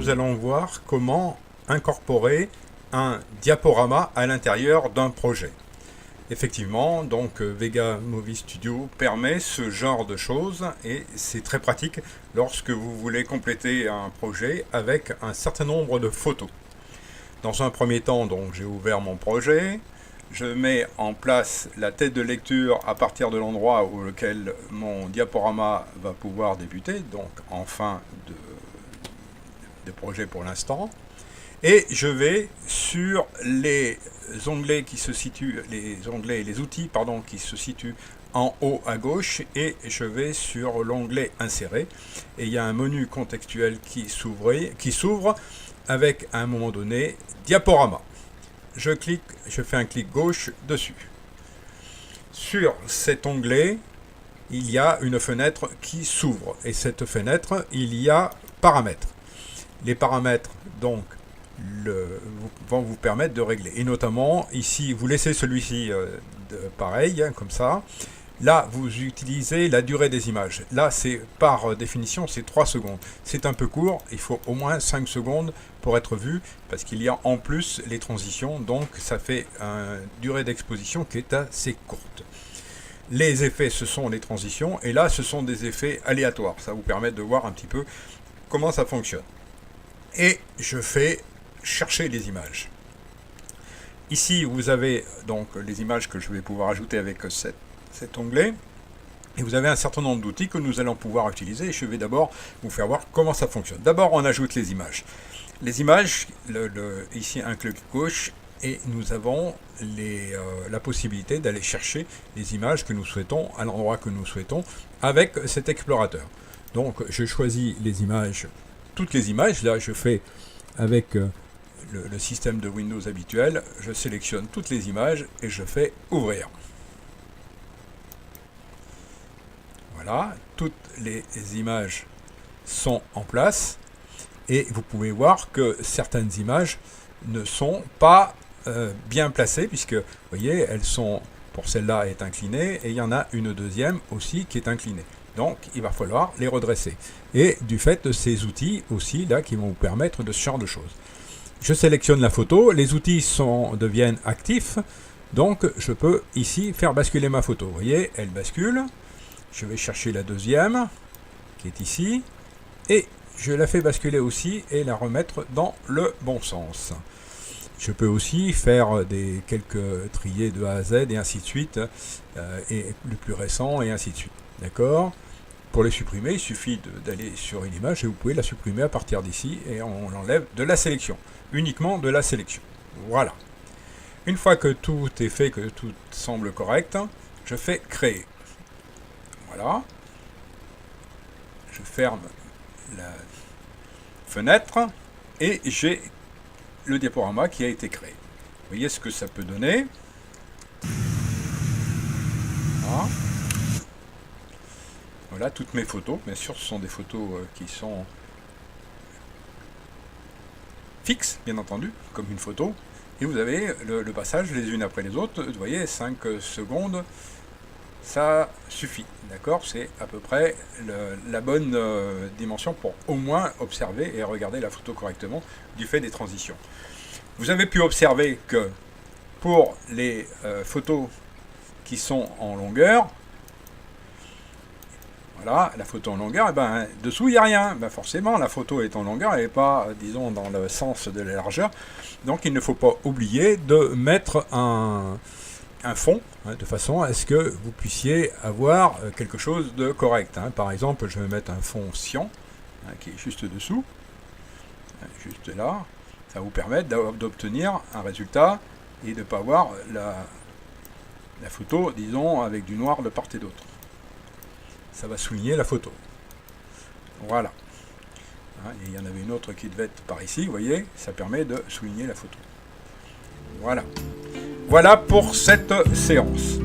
nous allons voir comment incorporer un diaporama à l'intérieur d'un projet. Effectivement, donc Vega Movie Studio permet ce genre de choses et c'est très pratique lorsque vous voulez compléter un projet avec un certain nombre de photos. Dans un premier temps, donc j'ai ouvert mon projet, je mets en place la tête de lecture à partir de l'endroit où lequel mon diaporama va pouvoir débuter, donc en fin de projet pour l'instant. Et je vais sur les onglets qui se situent, les outils pardon, qui se situent en haut à gauche, et je vais sur l'onglet insérer. Et il y a un menu contextuel qui s'ouvre avec à un moment donné diaporama. Je fais un clic gauche dessus. Sur cet onglet, il y a une fenêtre qui s'ouvre, et cette fenêtre, il y a paramètres. Les paramètres donc vont vous permettre de régler, et notamment ici vous laissez celui-ci pareil comme ça. Là vous utilisez la durée des images, là c'est par définition c'est 3 secondes, c'est un peu court, il faut au moins 5 secondes pour être vu, parce qu'il y a en plus les transitions, donc ça fait une durée d'exposition qui est assez courte. Les effets, ce sont les transitions, et là ce sont des effets aléatoires, ça vous permet de voir un petit peu comment ça fonctionne. Et je fais chercher les images. Ici vous avez donc les images que je vais pouvoir ajouter avec cet onglet, et vous avez un certain nombre d'outils que nous allons pouvoir utiliser, et je vais d'abord vous faire voir comment ça fonctionne. D'abord on ajoute les images. Les images, ici un clic gauche, et nous avons la possibilité d'aller chercher les images que nous souhaitons à l'endroit que nous souhaitons avec cet explorateur. Donc je choisis les images, toutes les images, là je fais avec le système de Windows habituel, je sélectionne toutes les images et je fais ouvrir. Voilà, toutes les images sont en place, et vous pouvez voir que certaines images ne sont pas bien placées, puisque vous voyez, elles sont, pour celle-là est inclinée, et il y en a une deuxième aussi qui est inclinée. Donc il va falloir les redresser. Et du fait de ces outils aussi là qui vont vous permettre de ce genre de choses. Je sélectionne la photo, les outils deviennent actifs, donc je peux ici faire basculer ma photo. Vous voyez, elle bascule. Je vais chercher la deuxième, qui est ici, et je la fais basculer aussi et la remettre dans le bon sens. Je peux aussi faire quelques triés de A à Z et ainsi de suite, et le plus récent et ainsi de suite. D'accord ? Pour les supprimer, il suffit d'aller sur une image et vous pouvez la supprimer à partir d'ici, et on l'enlève de la sélection, uniquement de la sélection. Voilà. Une fois que tout est fait, que tout semble correct, je fais créer. Voilà. Je ferme la fenêtre et j'ai le diaporama qui a été créé. Vous voyez ce que ça peut donner. Voilà. Voilà toutes mes photos. Bien sûr, ce sont des photos qui sont fixes, bien entendu, comme une photo. Et vous avez le passage les unes après les autres. Vous voyez, 5 secondes, ça suffit. D'accord ? C'est à peu près la bonne dimension pour au moins observer et regarder la photo correctement du fait des transitions. Vous avez pu observer que pour les photos qui sont en longueur, voilà, la photo en longueur, et ben, dessous il n'y a rien. Ben, forcément, la photo est en longueur, elle n'est pas, disons, dans le sens de la largeur. Donc il ne faut pas oublier de mettre un fond, hein, de façon à ce que vous puissiez avoir quelque chose de correct. Hein. Par exemple, je vais mettre un fond cyan, hein, qui est juste dessous, hein, juste là. Ça vous permet d'obtenir un résultat et de ne pas avoir la photo, disons, avec du noir de part et d'autre. Ça va souligner la photo. Voilà. Hein, et il y en avait une autre qui devait être par ici, vous voyez, ça permet de souligner la photo. Voilà. Voilà pour cette séance.